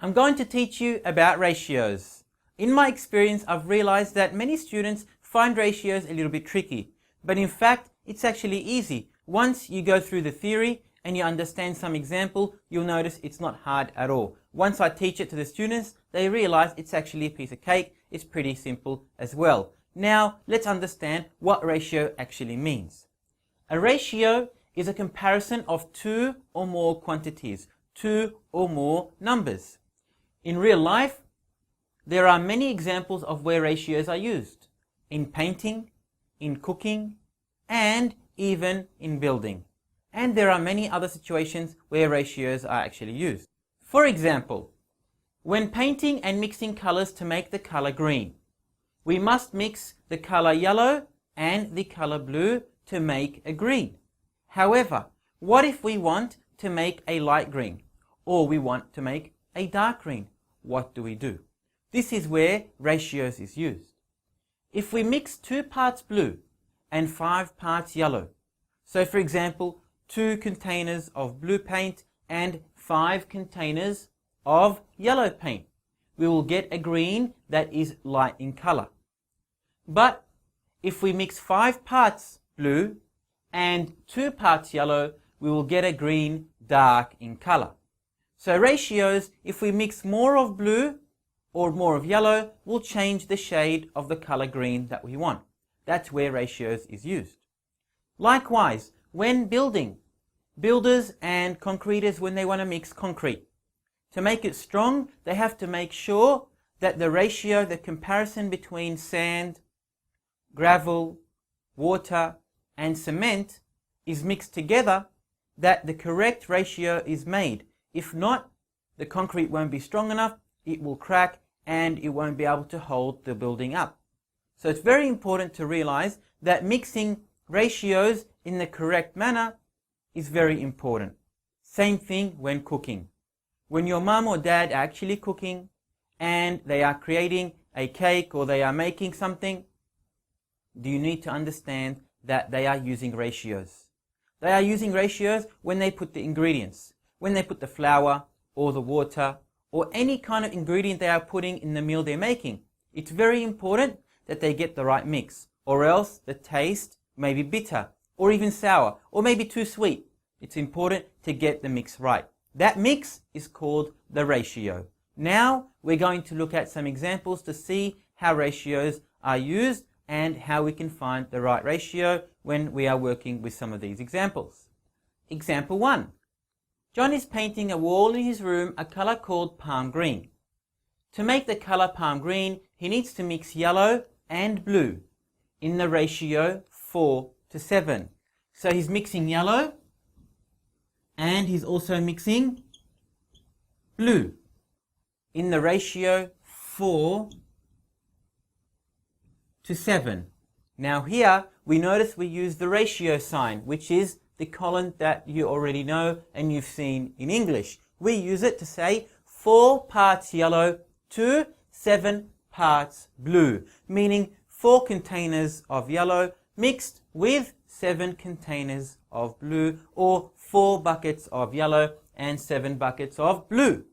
I'm going to teach you about ratios. In my experience, I've realized that many students find ratios a little bit tricky, but in fact, it's actually easy. Once you go through the theory and you understand some example, you'll notice it's not hard at all. Once I teach it to the students, they realize it's actually a piece of cake. It's pretty simple as well. Now, let's understand what ratio actually means. A ratio is a comparison of two or more quantities, two or more numbers. In real life, there are many examples of where ratios are used. In painting, in cooking, and even in building. And there are many other situations where ratios are actually used. For example, when painting and mixing colors to make the color green, we must mix the color yellow and the color blue to make a green. However, what if we want to make a light green, or we want to make a dark green? What do we do? This is where ratios is used. If we mix 2 parts blue and 5 parts yellow, so for example, 2 containers of blue paint and 5 containers of yellow paint, we will get a green that is light in color. But if we mix 5 parts blue and 2 parts yellow, we will get a green dark in color. So ratios, if we mix more of blue or more of yellow, will change the shade of the color green that we want. That's where ratios is used. Likewise, when building, builders and concreters, when they want to mix concrete, to make it strong, they have to make sure that the ratio, the comparison between sand, gravel, water, and cement is mixed together, that the correct ratio is made. If not, the concrete won't be strong enough, it will crack, and it won't be able to hold the building up. So it's very important to realize that mixing ratios in the correct manner is very important. Same thing when cooking. When your mum or dad are actually cooking and they are creating a cake or they are making something, do you need to understand that they are using ratios? They are using ratios when they put the ingredients, when they put the flour or the water or any kind of ingredient they are putting in the meal they're making. It's very important that they get the right mix, or else the taste may be bitter or even sour or maybe too sweet. It's important to get the mix right. That mix is called the ratio. Now we're going to look at some examples to see how ratios are used and how we can find the right ratio when we are working with some of these examples. Example 1. John is painting a wall in his room a color called palm green. To make the color palm green, he needs to mix yellow and blue in the ratio 4:7. So he's mixing yellow and he's also mixing blue in the ratio 4:7. Now here we notice we use the ratio sign, which is the column that you already know and you've seen in English. We use it to say 4 parts yellow to 7 parts blue, meaning 4 containers of yellow mixed with 7 containers of blue, or 4 buckets of yellow and 7 buckets of blue.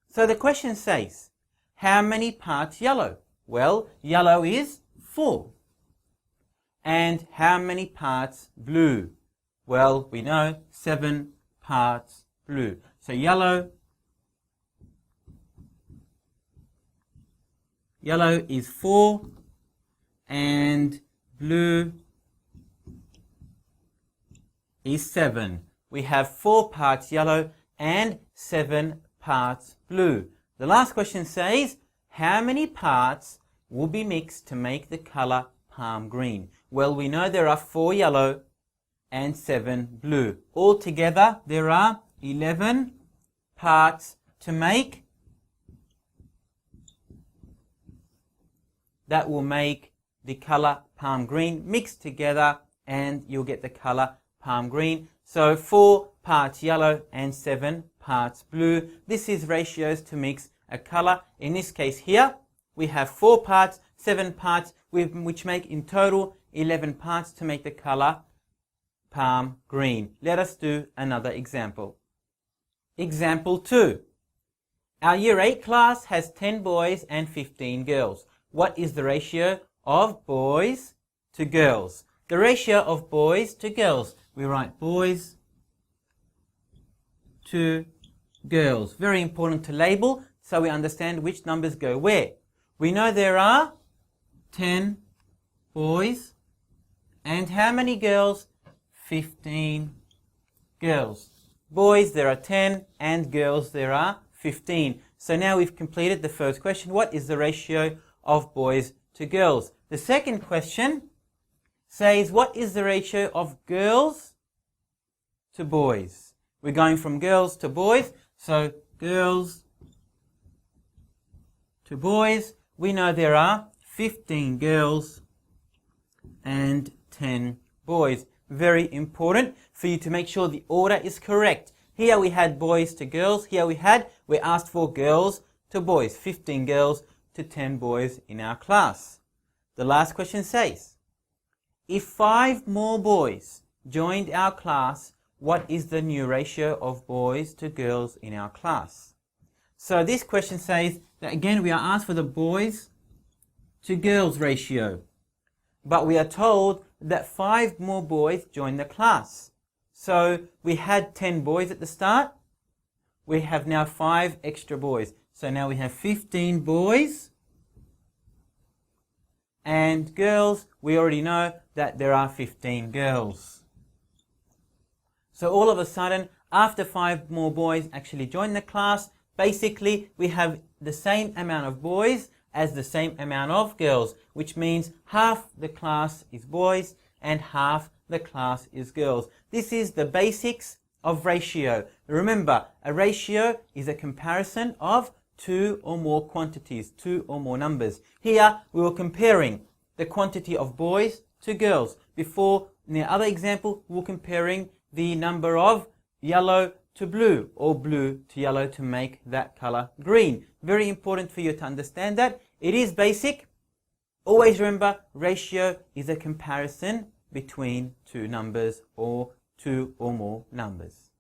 So the question says, how many parts yellow? Well, yellow is 4. And how many parts blue? Well, we know 7 parts blue. So yellow is 4 and blue is 7. We have 4 parts yellow and 7 parts blue. The last question says, how many parts will be mixed to make the color palm green? Well, we know there are 4 yellow and 7 blue. Altogether, there are 11 parts to make that will make the color palm green mixed together, and you'll get the color palm green. So 4 parts yellow and 7 parts blue. This is ratios to mix a color. In this case here, we have 4 parts, 7 parts, which make in total 11 parts to make the color palm green. Let us do another example. Example 2. Our Year 8 class has 10 boys and 15 girls. What is the ratio of boys to girls? The ratio of boys to girls. We write boys to girls. Very important to label so we understand which numbers go where. We know there are 10 boys and how many girls? 15 girls. Boys there are 10 and girls there are 15. So now we've completed the first question. What is the ratio of boys to girls? The second question says, what is the ratio of girls to boys? We're going from girls to boys. So girls to boys. We know there are 15 girls and 10 boys. Very important for you to make sure the order is correct. Here we had boys to girls. Here we asked for girls to boys. 15 girls to 10 boys in our class. The last question says, if 5 more boys joined our class, what is the new ratio of boys to girls in our class? So this question says that again we are asked for the boys to girls ratio. But we are told that 5 more boys joined the class. So we had 10 boys at the start. We have now 5 extra boys. So now we have 15 boys. And girls, we already know that there are 15 girls. So all of a sudden, after 5 more boys actually joined the class, basically we have the same amount of boys as the same amount of girls, which means half the class is boys and half the class is girls. This is the basics of ratio. Remember, a ratio is a comparison of 2 or more quantities, 2 or more numbers. Here we were comparing the quantity of boys to girls. Before, in the other example, we were comparing the number of yellow to blue or blue to yellow to make that color green. Very important for you to understand that. It is basic. Always remember, ratio is a comparison between 2 numbers or 2 or more numbers.